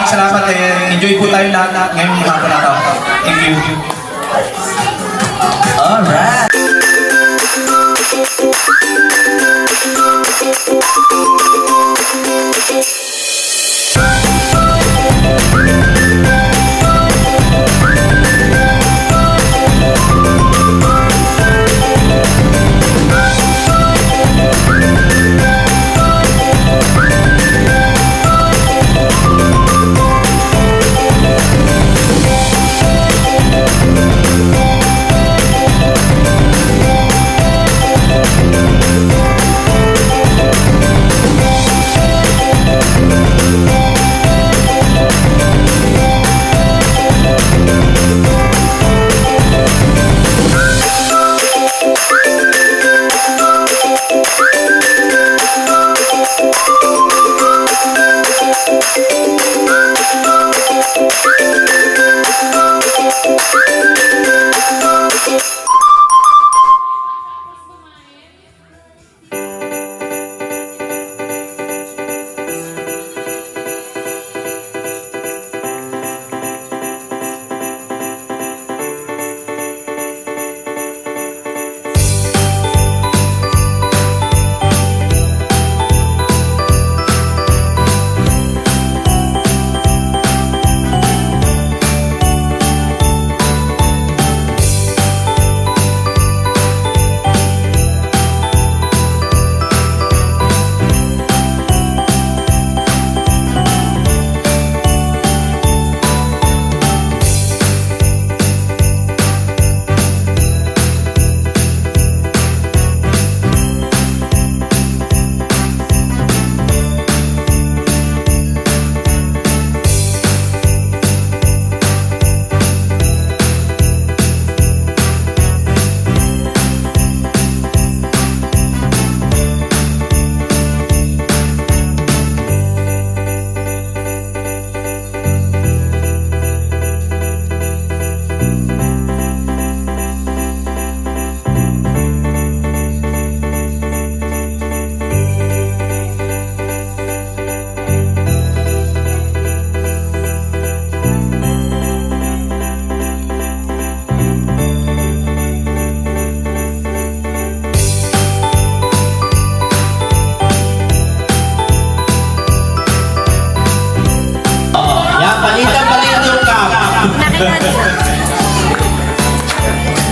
Salamat enjoy po tayo lahat ngayong hapon na to. Thank you. Alright.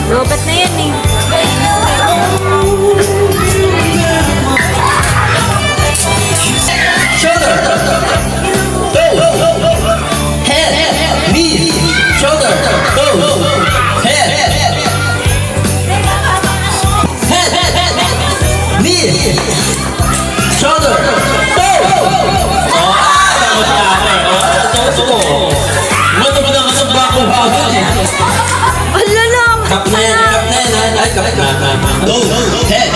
Robot na yan eh. Shoulder, go, head, knee, shoulder, go, head, knee, shoulder, go. Ala lang! Kap na yan. Ay, kap na. Go, head,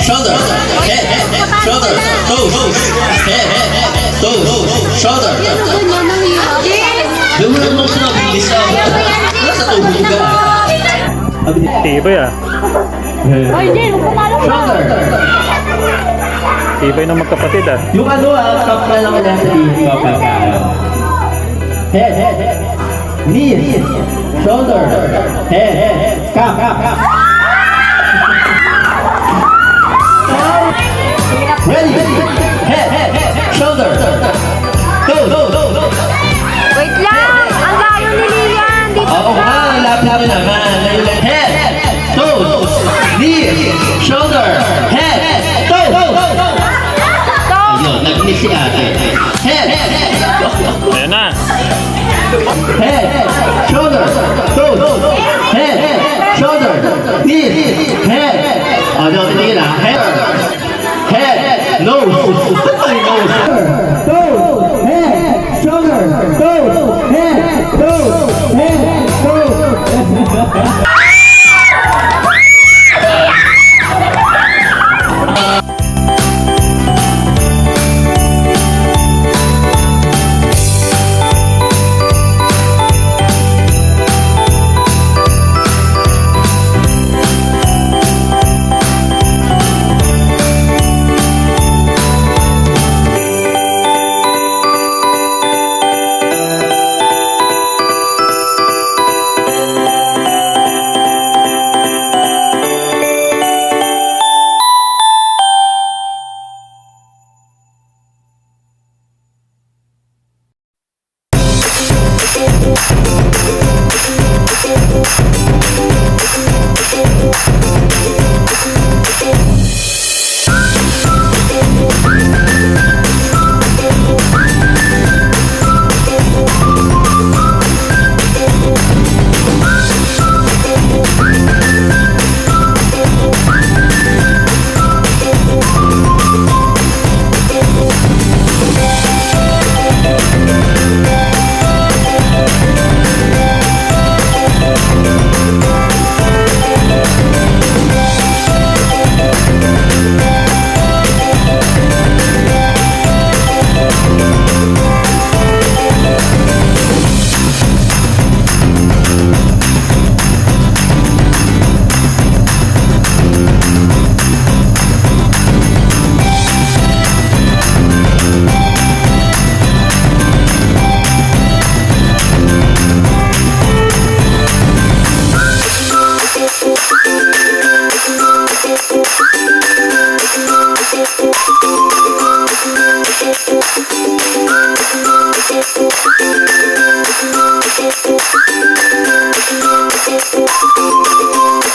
shoulder, head, shoulder, go, head, go, shoulder. Doon mo naman sinabi, isa. Nasa tubig ka. Tibay ah. Ay, Jen, pumalo ka! Tibay ng magkapatid ah. Yung ano kap na lang lang sa dito. Head, knee, shoulder, head, kap. head, toe. Ayun, nag-miss si ate. Head, Ayan na. head, shoulder, toes, head, shoulder, knees, head. Ano, tingin ha? Head, nose. Ay, nose. Toes, head, shoulder, toes, head, toes, head, toes.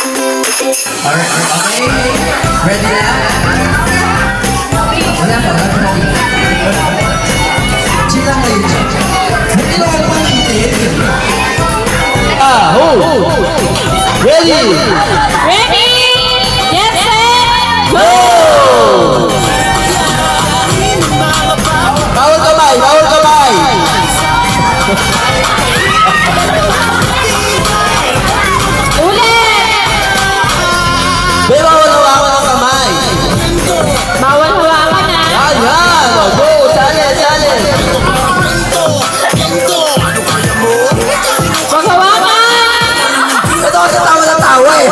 Alright, okay. Ready na? Wala pa, ready. Chill lang kayo dyan. Hindi lang ako pangitin. Ready? Ready? Yes, set, go! Bawal kamay, bawal kamay. Ulit! Pero bawal hawakan ng kamay. Bawal hawakan na. Yan, yan. O, go, sali, sali. Huwag hawakan! Ito kasi tawa ng tawa eh.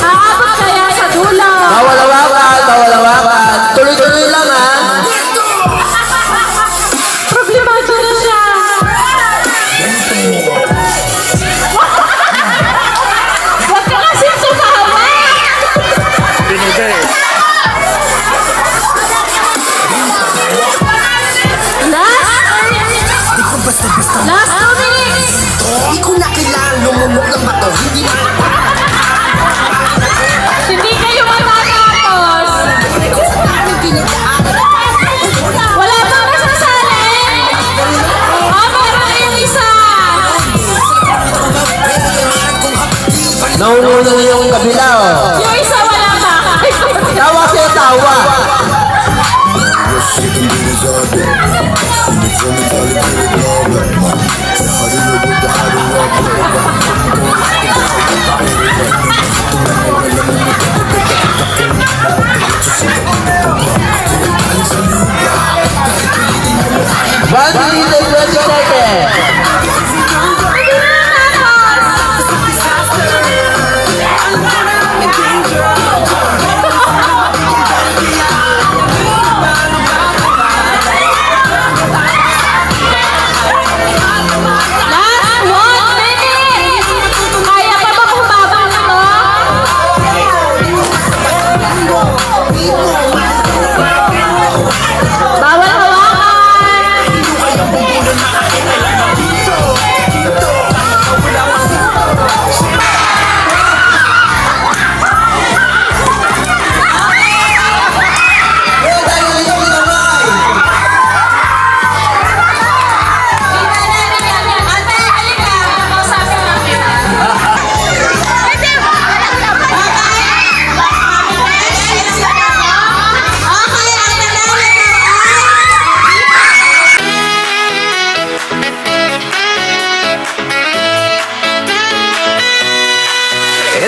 Aabot kaya sa dulo. Bawal hawakan, bawal hawakan. Tuloy-tuloy lang ha. Problemado na siya. Huwag ka kasi sumawa. Pinuda eh. Last 2 minutes. Di ko na kailangan lumulok ng bato. Hindi kayo matatapos. Wala pa masasali. Meron na yung isa. Naununa na yung kabila oh. Yung isa wala pa. Tawa siya, tawa. One minute, 20 seconds.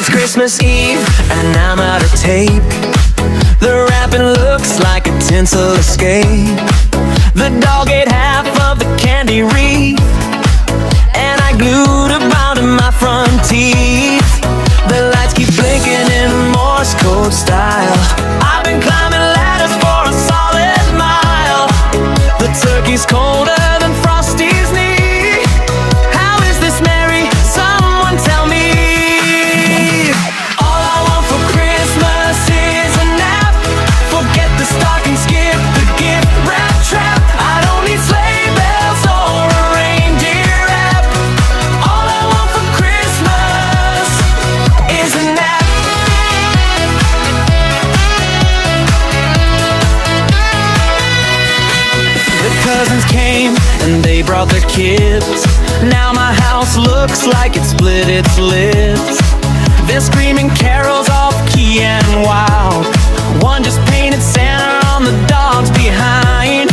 It's Christmas Eve and I'm out of tape. The wrapping looks like a tinsel escape. The dog ate half of the candy wreath, and I glued a bound to my front teeth. The lights keep blinking in Morse code style. I've been climbing ladders for a solid mile. The turkey's colder than Frosty's knee. How is this merry? Someone tell me. All I want for Christmas is a nap. Forget the stocking, skip the gift wrap trap. I don't need sleigh bells or a reindeer app. All I want for Christmas is a nap. The cousins came and they brought their kids. Now my house looks like it split its lips. They're screaming carols off key and wild. One just painted Santa on the dogs behind.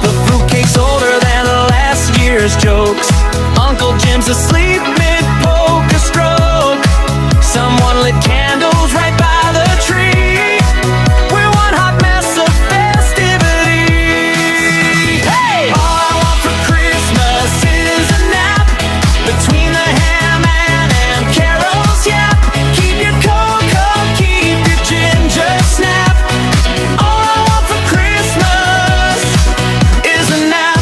The fruitcake's older than last year's jokes. Uncle Jim's asleep mid-poker stroke. Someone lit candles right by the tree. We're one hot mess of festivity. Hey! All I want for Christmas is a nap. Between the ham and carols, yeah. Keep your cocoa, keep your ginger snap. All I want for Christmas is a nap.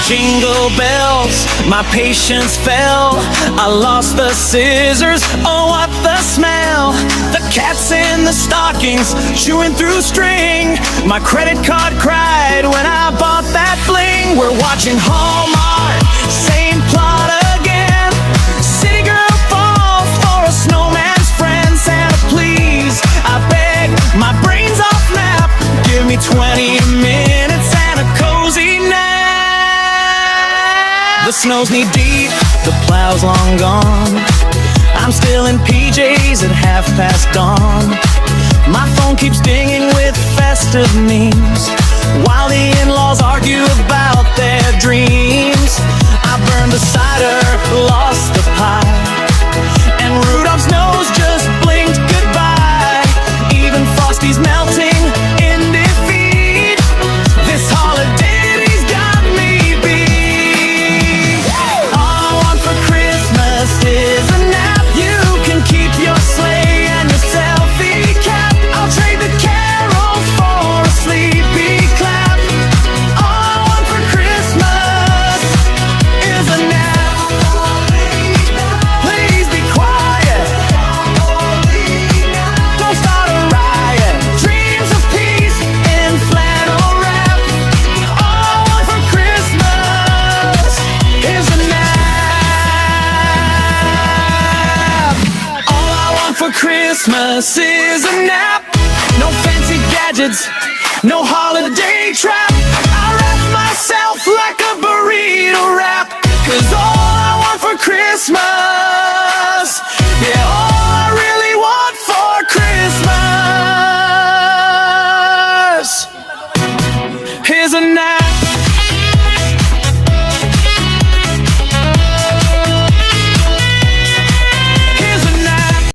Jingle bells, my patience fell. I lost the scissors, oh what the smell. The cat's in the stockings, chewing through string. My credit card cried when I bought that bling. We're watching Hallmark, same plot again. City girl falls for a snowman's friend. Santa please, I beg, my brain's off nap. Give me 20 minutes and a cozy nap. The snow's knee deep, the plow's long gone. I'm still in PJs at dawn. My phone keeps dinging with festive memes, while the in-laws argue about their dreams. I burned the cider, lost the pie, and Rudolph's nose just blinked goodbye. Even Frosty's melting in defeat. This holiday's got me beat. All I want for Christmas is a nap. You can keep your sleigh and your selfie cap. I'll trade the carols for a sleepy clap. All I want for Christmas is a nap. Please be quiet. Don't start a riot. Dreams of peace in flannel wrap. All I want for Christmas is a nap. All I want for Christmas is a nap. No fancy gadgets, no holiday trap.